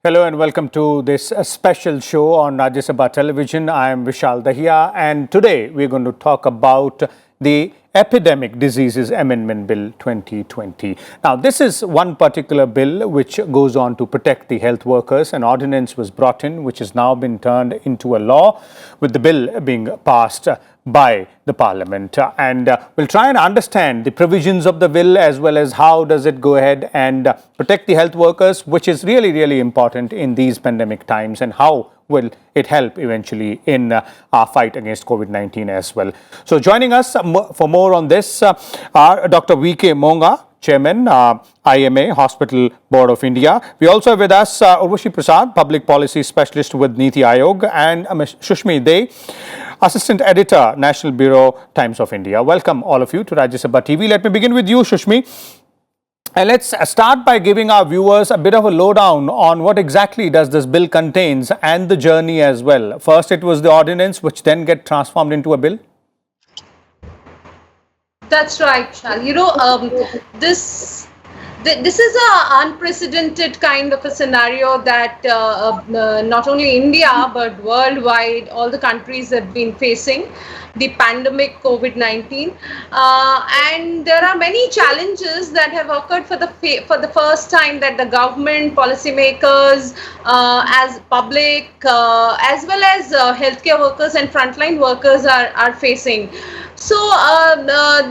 Hello and welcome to this special show on Rajya Sabha Television. I am Vishal Dahiya, and today we're going to talk about the Epidemic Diseases Amendment Bill 2020. Now, this is one particular bill which goes on to protect the health workers. An ordinance was brought in which has now been turned into a law, with the bill being passed by the Parliament. And we'll try and understand the provisions of the bill as well as how does it go ahead and protect the health workers, which is really, really important in these pandemic times, and how will it help eventually in our fight against COVID-19 as well. So joining us for more on this are Dr. V.K. Monga, Chairman, IMA, Hospital Board of India. We also have with us Urvashi Prasad, Public Policy Specialist with Niti Aayog, and Sushmi Dey, Assistant Editor, National Bureau, Times of India. Welcome all of you to Rajya Sabha TV. Let me begin with you, Sushmi. And let's start by giving our viewers a bit of a lowdown on what exactly does this bill contains and the journey as well. First, it was the ordinance, which then get transformed into a bill. That's right, Shal. This is an unprecedented kind of a scenario that not only India but worldwide, all the countries have been facing the pandemic COVID-19, and there are many challenges that have occurred for the first time that the government, policymakers, as public, as well as healthcare workers and frontline workers are facing. So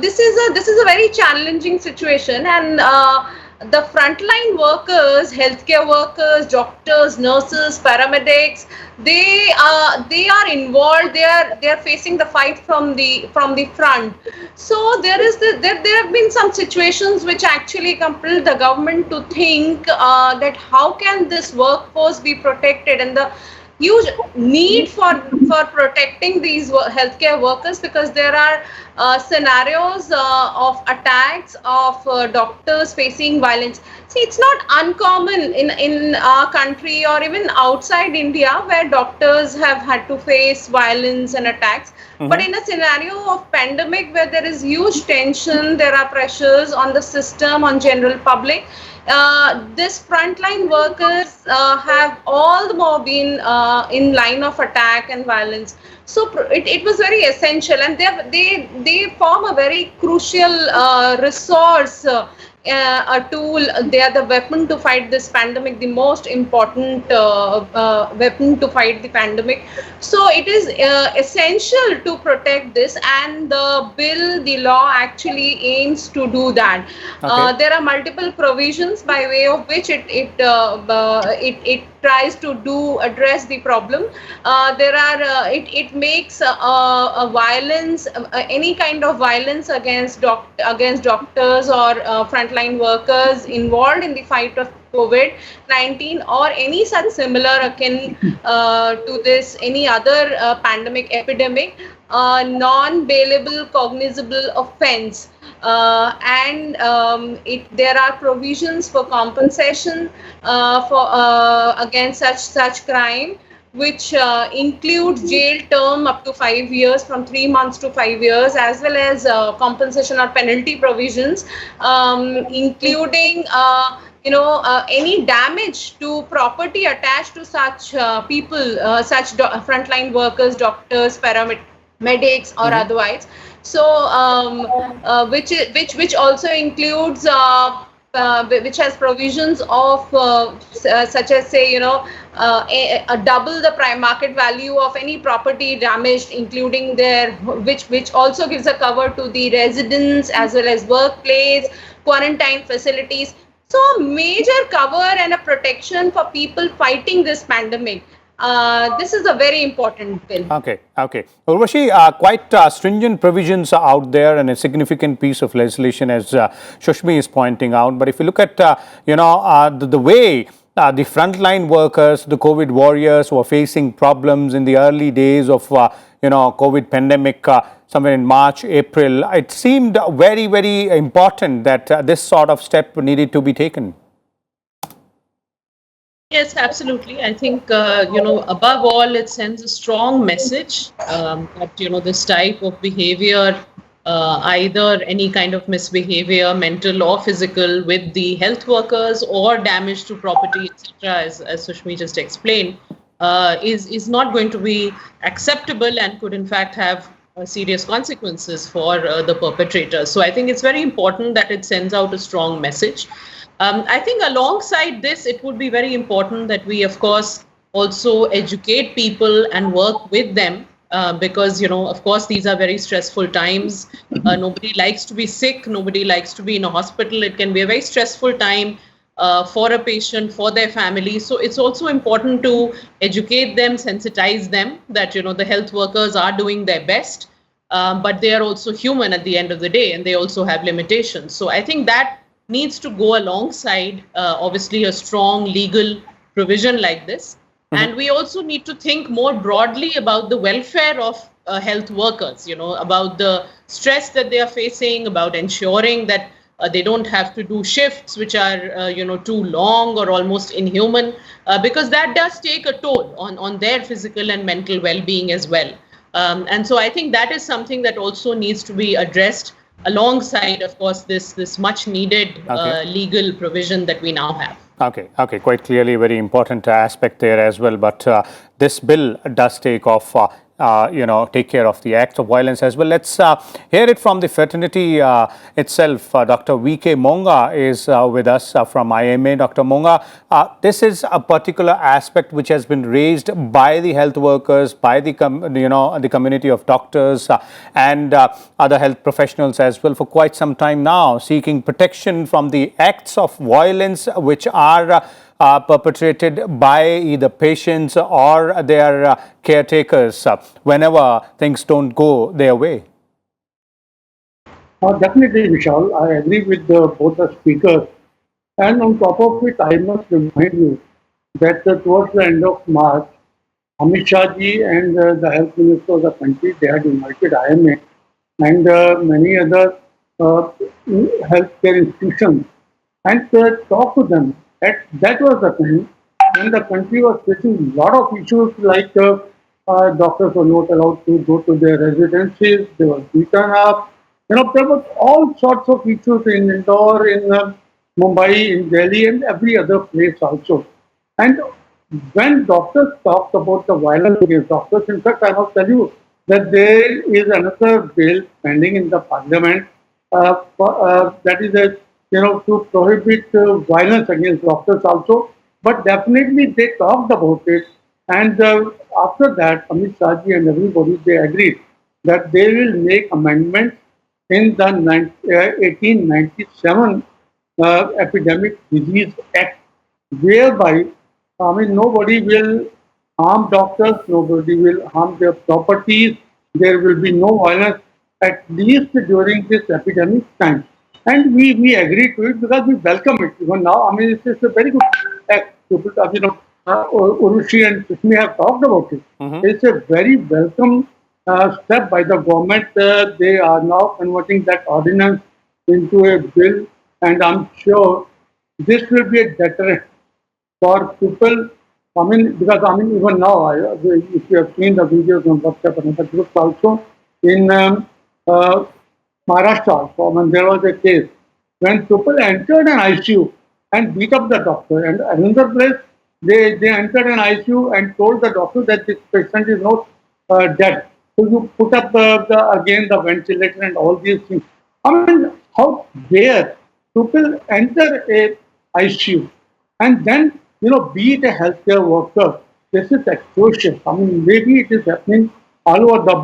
this is a very challenging situation, and the frontline workers, healthcare workers, doctors, nurses, paramedics, they are involved. They are facing the fight from the front. So there have been some situations which actually compelled the government to think that how can this workforce be protected, and the huge need for protecting these healthcare workers, because there are scenarios of attacks of doctors facing violence. See, it's not uncommon in our country or even outside India where doctors have had to face violence and attacks. But in a scenario of pandemic where there is huge tension, there are pressures on the system, on general public, this frontline workers have all the more been in line of attack and violence. So it was very essential, and they form a very crucial resource, a tool. They are the weapon to fight this pandemic, the most important weapon to fight the pandemic. So it is essential to protect this, and the law actually aims to do that. Okay. There are multiple provisions by way of which it tries to address the problem. It makes a violence, any kind of violence against doctors or frontline workers involved in the fight of COVID-19 or any such similar akin to this, any other pandemic, epidemic, non-bailable, cognizable offense. There are provisions for compensation against such crime, which includes jail term up to 5 years, from 3 months to 5 years, as well as compensation or penalty provisions, including any damage to property attached to such people, such frontline workers, doctors, paramedics, or otherwise. So, which also includes, which has provisions of such as, say, a double the prime market value of any property damaged, including which also gives a cover to the residents as well as workplace, quarantine facilities. So a major cover and a protection for people fighting this pandemic. This is a very important bill. Okay. Urvashi, quite stringent provisions are out there and a significant piece of legislation, as Sushmi is pointing out. But if you look at, the way the frontline workers, the COVID warriors who are facing problems in the early days of, COVID pandemic, somewhere in March, April, it seemed very, very important that this sort of step needed to be taken. Yes, absolutely. I think, above all, it sends a strong message that, this type of behavior either any kind of misbehavior, mental or physical, with the health workers, or damage to property, etc., as Sushmi just explained, is not going to be acceptable and could in fact have serious consequences for the perpetrators. So I think it's very important that it sends out a strong message. I think alongside this, it would be very important that we, of course, also educate people and work with them, because, of course, these are very stressful times. Nobody likes to be sick. Nobody likes to be in a hospital. It can be a very stressful time for a patient, for their family. So it's also important to educate them, sensitize them that, the health workers are doing their best, but they are also human at the end of the day, and they also have limitations. So I think that needs to go alongside, obviously, a strong legal provision like this. And we also need to think more broadly about the welfare of health workers, about the stress that they are facing, about ensuring that they don't have to do shifts which are, too long or almost inhuman, because that does take a toll on their physical and mental well-being as well. And so I think that is something that also needs to be addressed alongside, of course, this much needed legal provision that we now have. Okay, quite clearly very important aspect there as well. But this bill does take care of the acts of violence as well. Let's hear it from the fraternity itself. Dr. V.K. Monga is with us from IMA. Dr. Monga, this is a particular aspect which has been raised by the health workers, by the the community of doctors and other health professionals as well for quite some time now, seeking protection from the acts of violence which are perpetrated by either patients or their caretakers whenever things don't go their way. Definitely, Vishal. I agree with both the speakers. And on top of it, I must remind you that towards the end of March, Amit Shah ji and the health minister of the country, they had invited IMA and many other healthcare institutions and talk to them. That was the time when the country was facing a lot of issues like doctors were not allowed to go to their residencies, they were beaten up. There was all sorts of issues in Indore, in Mumbai, in Delhi, and every other place also. And when doctors talked about the violence against doctors, in fact, I must tell you that there is another bill pending in the parliament that is to prohibit violence against doctors also. But definitely they talked about it. And after that, Amit Shah ji and everybody, they agreed that they will make amendments in the 1897 Epidemic Disease Act, whereby, nobody will harm doctors, nobody will harm their properties, there will be no violence, at least during this epidemic time. And we agree to it because we welcome it. Even now, it's a very good act. Urushi and Sushmi have talked about it. It's a very welcome step by the government. They are now converting that ordinance into a bill, and I'm sure this will be a deterrent for people. Because even now, if you have seen the videos on WhatsApp and other groups also, in Maharashtra, there was a case when people entered an ICU and beat up the doctor, and another place they entered an ICU and told the doctor that this patient is not dead. So you put up again the ventilator and all these things. How dare people enter a ICU and then beat a healthcare worker? This is atrocious. Maybe it is happening all over the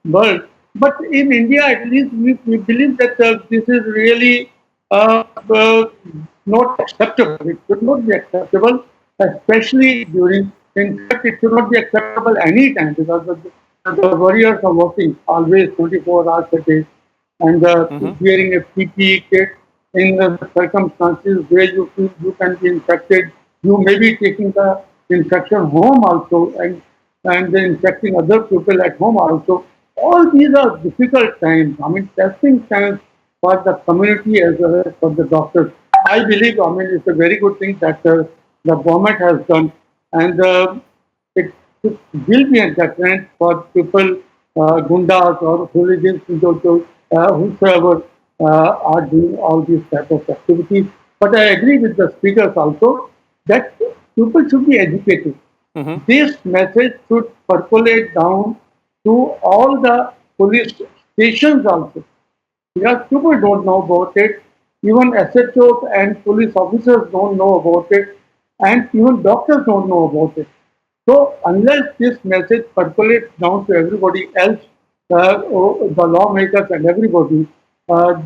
world. But in India, at least, we believe that this is really not acceptable. It should not be acceptable, especially during. In fact, it should not be acceptable any time because the warriors are working always 24 hours a day and wearing a PPE kit in the circumstances where you feel you can be infected. You may be taking the infection home also and infecting other people at home also. All these are difficult times. Testing times for the community as well as for the doctors. I believe, it's a very good thing that the government has done, and it will be a deterrent for people, gundas or hooligans, to whosoever are doing all these type of activities. But I agree with the speakers also that people should be educated. This message should percolate down to all the police stations also, because people don't know about it. Even SHOs and police officers don't know about it, and even doctors don't know about it. So unless this message percolates down to everybody else, the lawmakers and everybody,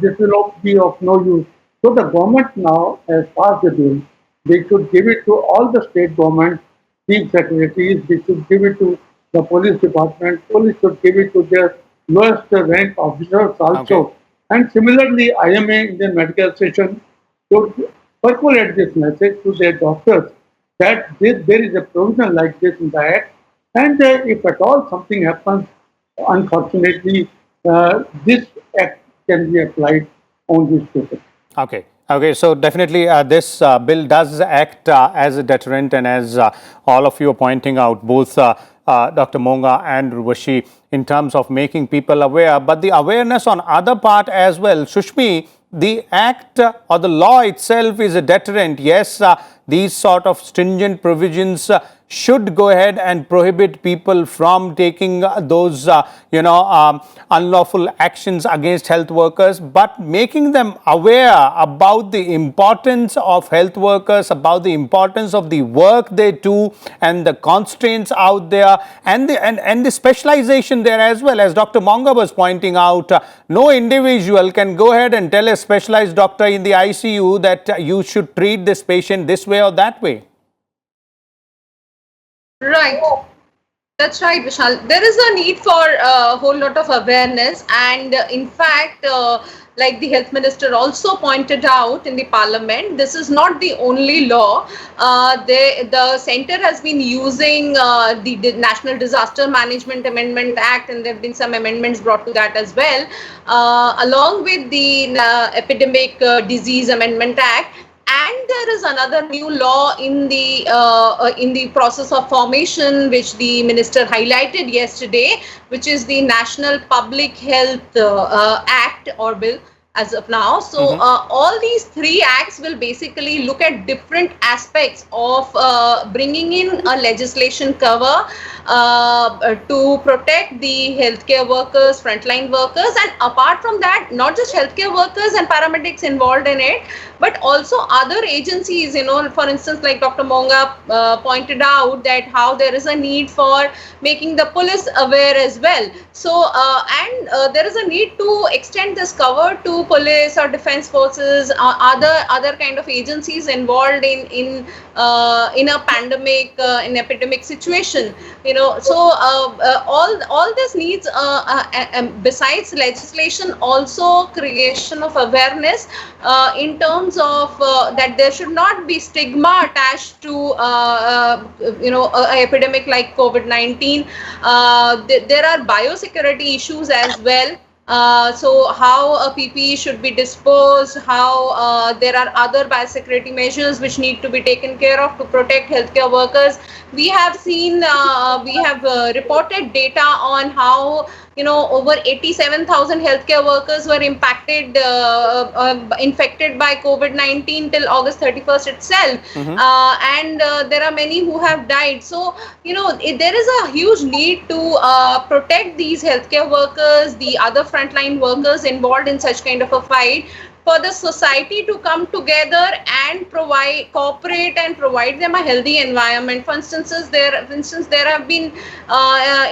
this will not be of no use. So the government now has passed a bill. They should give it to all the state governments, chief secretaries. They should give it to the police department. Police should give it to their lowest rank officers also. Okay. And similarly, IMA, Indian Medical Association, should percolate this message to their doctors that there is a provision like this in the Act, and if at all something happens, unfortunately, this Act can be applied on these people. Okay. Okay, so definitely this bill does act as a deterrent, and as all of you are pointing out, both Dr. Monga and Urvashi, in terms of making people aware, but the awareness on other part as well. Sushmi, the act or the law itself is a deterrent. Yes, these sort of stringent provisions should go ahead and prohibit people from taking those, unlawful actions against health workers, but making them aware about the importance of health workers, about the importance of the work they do, and the constraints out there, and the specialization there as well. As Dr. Monga was pointing out, no individual can go ahead and tell a specialized doctor in the ICU that you should treat this patient this way or that way. Right. That's right, Vishal. There is a need for a whole lot of awareness, and in fact, like the health minister also pointed out in the parliament, this is not the only law. The centre has been using the National Disaster Management Amendment Act, and there have been some amendments brought to that as well, along with the Epidemic Disease Amendment Act. And there is another new law in the process of formation, which the minister highlighted yesterday, which is the National Public Health Act or bill as of now. So all these three acts will basically look at different aspects of bringing in a legislation cover to protect the healthcare workers, frontline workers, and apart from that, not just healthcare workers and paramedics involved in it, but also other agencies. For instance, like Dr. Monga pointed out, that how there is a need for making the police aware as well. So there is a need to extend this cover to police or defense forces, other kind of agencies involved in a pandemic, in epidemic situation. So all this needs, besides legislation, also creation of awareness in terms of that there should not be stigma attached to an epidemic like COVID-19. There are biosecurity issues as well. So how a PPE should be disposed, how there are other biosecurity measures which need to be taken care of to protect healthcare workers. We have seen, we have reported data on how over 87,000 healthcare workers were impacted, infected by COVID-19 till August 31st itself. And there are many who have died. So, there is a huge need to protect these healthcare workers, the other frontline workers involved in such kind of a fight, for the society to come together and cooperate and provide them a healthy environment. For instance, there have been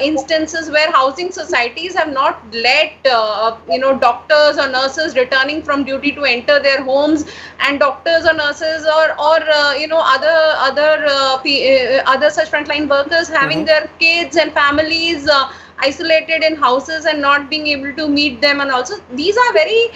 instances where housing societies have not let doctors or nurses returning from duty to enter their homes, and doctors or nurses or other such frontline workers having their kids and families isolated in houses and not being able to meet them. And also these are very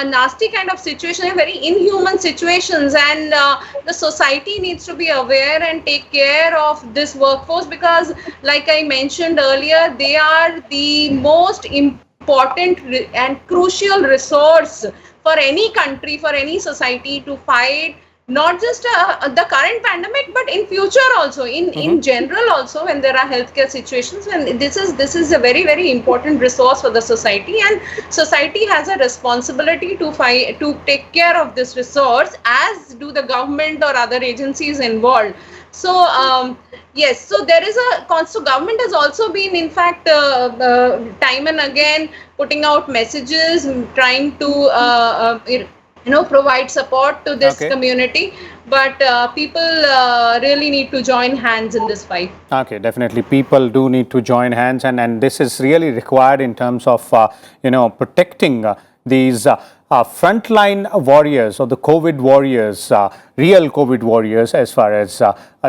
nasty kind of situations, very inhuman situations, and the society needs to be aware and take care of this workforce, because like I mentioned earlier, they are the most important and crucial resource for any country, for any society to fight not just the current pandemic, but in future also, in general also, when there are healthcare situations. And this is a very, very important resource for the society, and society has a responsibility to take care of this resource, as do the government or other agencies involved. So yes, so there is so government has also been, in fact, time and again putting out messages, trying to provide support to this Okay. community, but people really need to join hands in this fight. Okay, definitely. People do need to join hands, and this is really required in terms of, protecting these frontline warriors, or the COVID warriors, real COVID warriors, as far as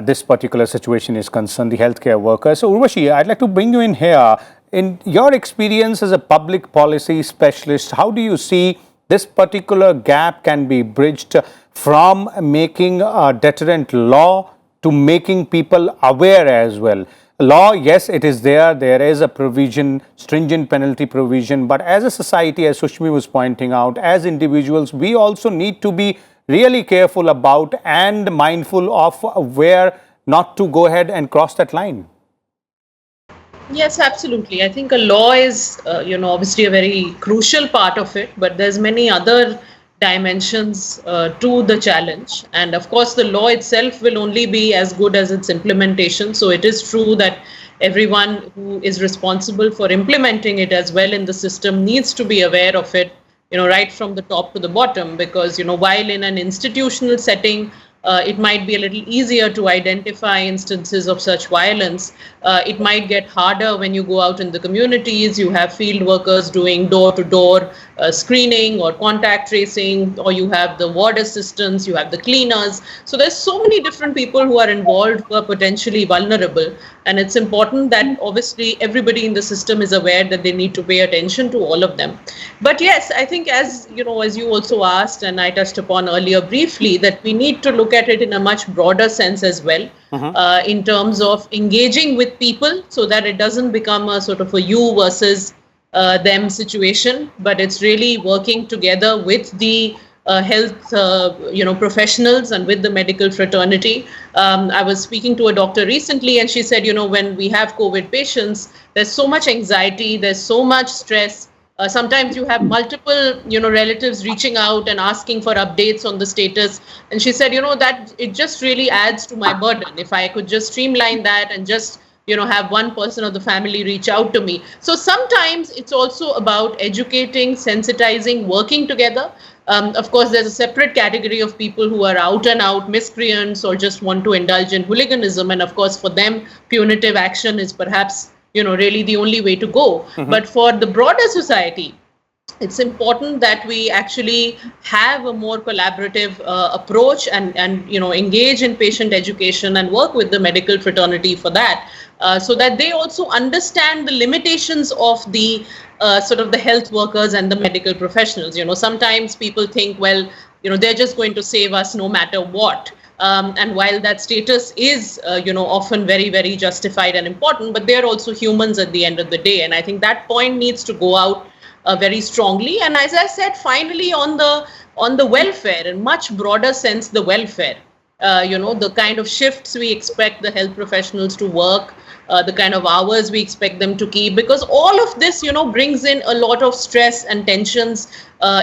this particular situation is concerned, the healthcare workers. So, Urvashi, I'd like to bring you in here. In your experience as a public policy specialist, how do you see this particular gap can be bridged from making a deterrent law to making people aware as well? Law, yes, it is there. There is a provision, stringent penalty provision. But as a society, as Sushmi was pointing out, as individuals, we also need to be really careful about and mindful of where not to go ahead and cross that line. Yes, absolutely. I think a law is, obviously a very crucial part of it, but there's many other dimensions to the challenge. And of course, the law itself will only be as good as its implementation. So it is true that everyone who is responsible for implementing it as well in the system needs to be aware of it, right from the top to the bottom, because, while in an institutional setting, it might be a little easier to identify instances of such violence. It might get harder when you go out in the communities. You have field workers doing door-to-door screening or contact tracing, or you have the ward assistants, you have the cleaners. So there's so many different people who are involved who are potentially vulnerable. And it's important that obviously everybody in the system is aware that they need to pay attention to all of them. But yes, I think as you also asked, and I touched upon earlier briefly, that we need to look at it in a much broader sense as well, in terms of engaging with people, so that it doesn't become a sort of a you versus them situation, but it's really working together with the health professionals and with the medical fraternity. I was speaking to a doctor recently, and she said, when we have COVID patients, there's so much anxiety, there's so much stress. Sometimes you have multiple, relatives reaching out and asking for updates on the status. And she said, that it just really adds to my burden. If I could just streamline that and just, have one person of the family reach out to me. So sometimes it's also about educating, sensitizing, working together. Of course, there's a separate category of people who are out and out miscreants or just want to indulge in hooliganism. And of course, for them, punitive action is perhaps really the only way to go. But for the broader society, it's important that we actually have a more collaborative approach and engage in patient education and work with the medical fraternity for that, so that they also understand the limitations of the sort of the health workers and the medical professionals. Sometimes people think, well, they're just going to save us no matter what. And while that status is, often very, very justified and important, but they're also humans at the end of the day. And I think that point needs to go out very strongly. And as I said, finally, on the welfare, in much broader sense, the welfare, the kind of shifts we expect the health professionals to work, the kind of hours we expect them to keep, because all of this, brings in a lot of stress and tensions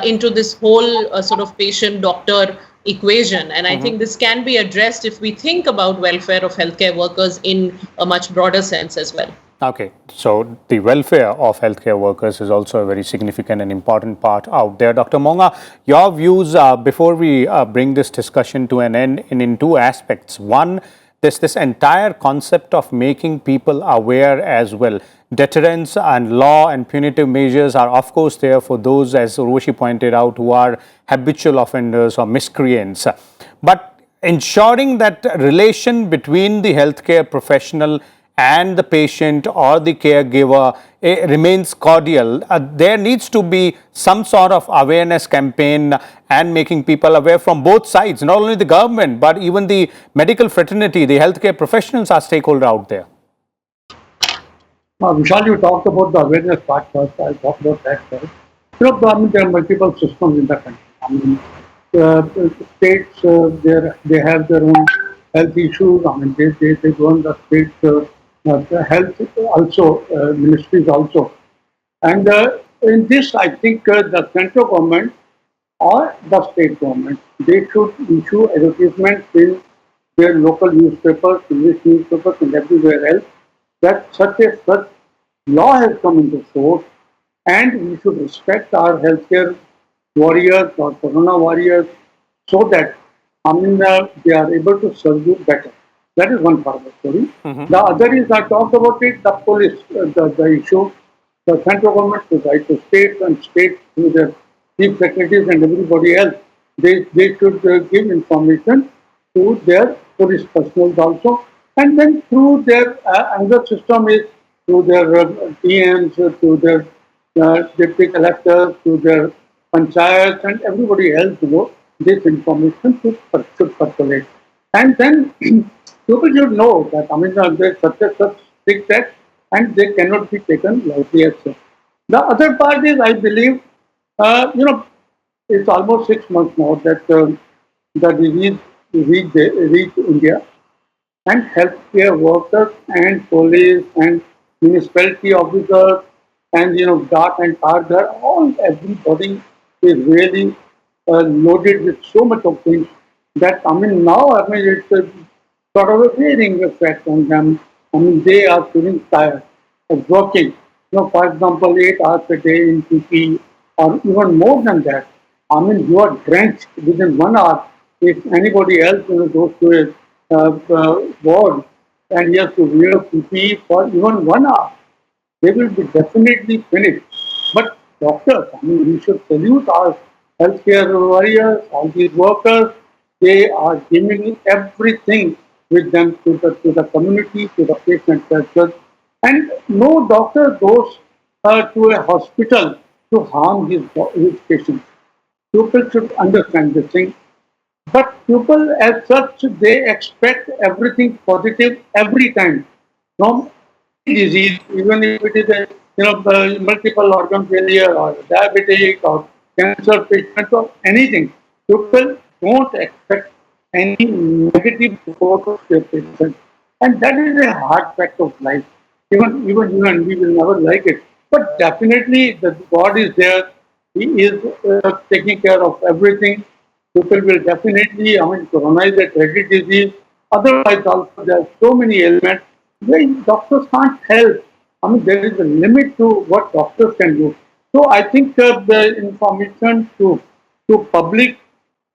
into this whole sort of patient-doctor equation. And I think this can be addressed if we think about welfare of healthcare workers in a much broader sense as well. Okay, so the welfare of healthcare workers is also a very significant and important part out there. Dr. Monga, your views before we bring this discussion to an end in two aspects. One, this entire concept of making people aware as well. Deterrence and law and punitive measures are of course there for those, as Urvashi pointed out, who are habitual offenders or miscreants. But ensuring that relation between the healthcare professional and the patient or the caregiver remains cordial, there needs to be some sort of awareness campaign and making people aware from both sides, not only the government, but even the medical fraternity, the healthcare professionals are stakeholder out there. Vishal, you talked about the awareness part first. I'll talk about that first. There are multiple systems in the country. states, they have their own health issues. I mean, they go on the state health also, ministries also. And in this, I think the central government or the state government, they should issue advertisements in their local newspapers, English newspapers, and everywhere else that such law has come into force, and we should respect our healthcare warriors or corona warriors so that they are able to serve you better. That is one part of the story. The other is I talked about it, the police, the issue. The central government should write to states and states through their chief secretaries and everybody else. They should give information to their police personnel also. And then through their another system is through their PMs, through their deputy collectors, through their panchayats and everybody else, this information should percolate. And then people should know that there's such strict act and they cannot be taken lightly as such. The other part is, I believe, it's almost 6 months now that the disease reached India, and healthcare workers and police and municipality officers and GAT and Targar, everybody is really loaded with so much of things that it's sort of a wearing effect on them. They are feeling tired of working. For example, 8 hours a day in PP or even more than that. You are drenched within 1 hour. If anybody else goes to a ward and he has to wear PP for even 1 hour, they will be definitely finished. But doctors, we should salute our healthcare warriors, all these workers. They are giving everything with them to the community, to the patients as well. And no doctor goes to a hospital to harm his patients. People should understand this thing. But people as such, they expect everything positive every time from disease, even if it is a multiple organ failure or diabetic or cancer patient or anything. People don't expect any negative report of their patient, and that is a hard fact of life. Even we will never like it, but definitely the God is there. He is taking care of everything. People will definitely, corona is a dreaded disease. Otherwise, also there are so many ailments where doctors can't help. There is a limit to what doctors can do. So I think the information to public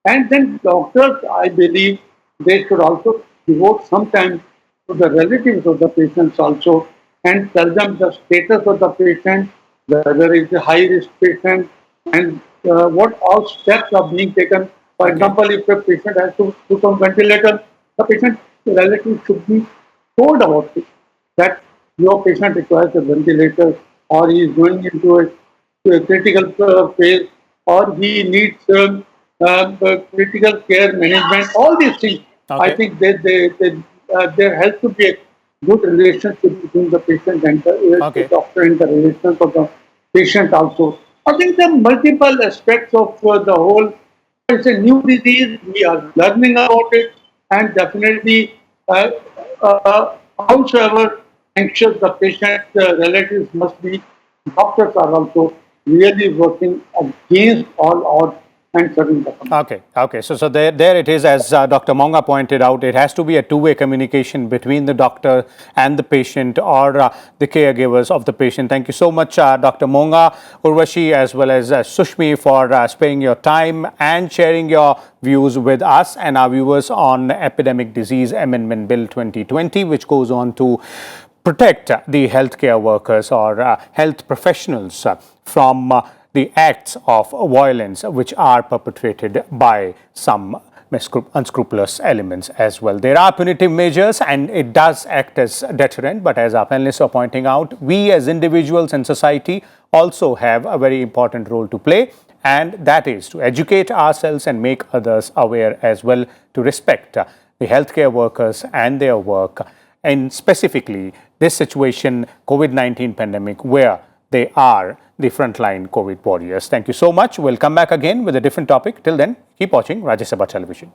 and then doctors, I believe, they should also devote some time to the relatives of the patients also and tell them the status of the patient, whether it's a high risk patient, and what all steps are being taken. For example, if a patient has to put on ventilator, the patient relative should be told about it, that your patient requires a ventilator or he is going into a critical phase or he needs critical care management, all these things. I think there has to be a good relationship between the patient and the doctor and the relations of the patient also. I think there are multiple aspects of the whole. It's a new disease. We are learning about it, and definitely, howsoever anxious the patient, the relatives must be, doctors are also really working against all odds and serving the community. Okay. So there it is, as Dr. Monga pointed out, it has to be a two-way communication between the doctor and the patient or the caregivers of the patient. Thank you so much, Dr. Monga, Urvashi, as well as Sushmi, for sparing your time and sharing your views with us and our viewers on Epidemic Disease Amendment Bill 2020, which goes on to protect the healthcare workers or health professionals from the acts of violence which are perpetrated by some unscrupulous elements as well. There are punitive measures and it does act as deterrent, but as our panelists are pointing out, we as individuals and society also have a very important role to play, and that is to educate ourselves and make others aware as well, to respect the healthcare workers and their work, and specifically this situation, COVID-19 pandemic, where they are the frontline COVID warriors. Thank you so much. We'll come back again with a different topic. Till then, keep watching Rajya Sabha Television.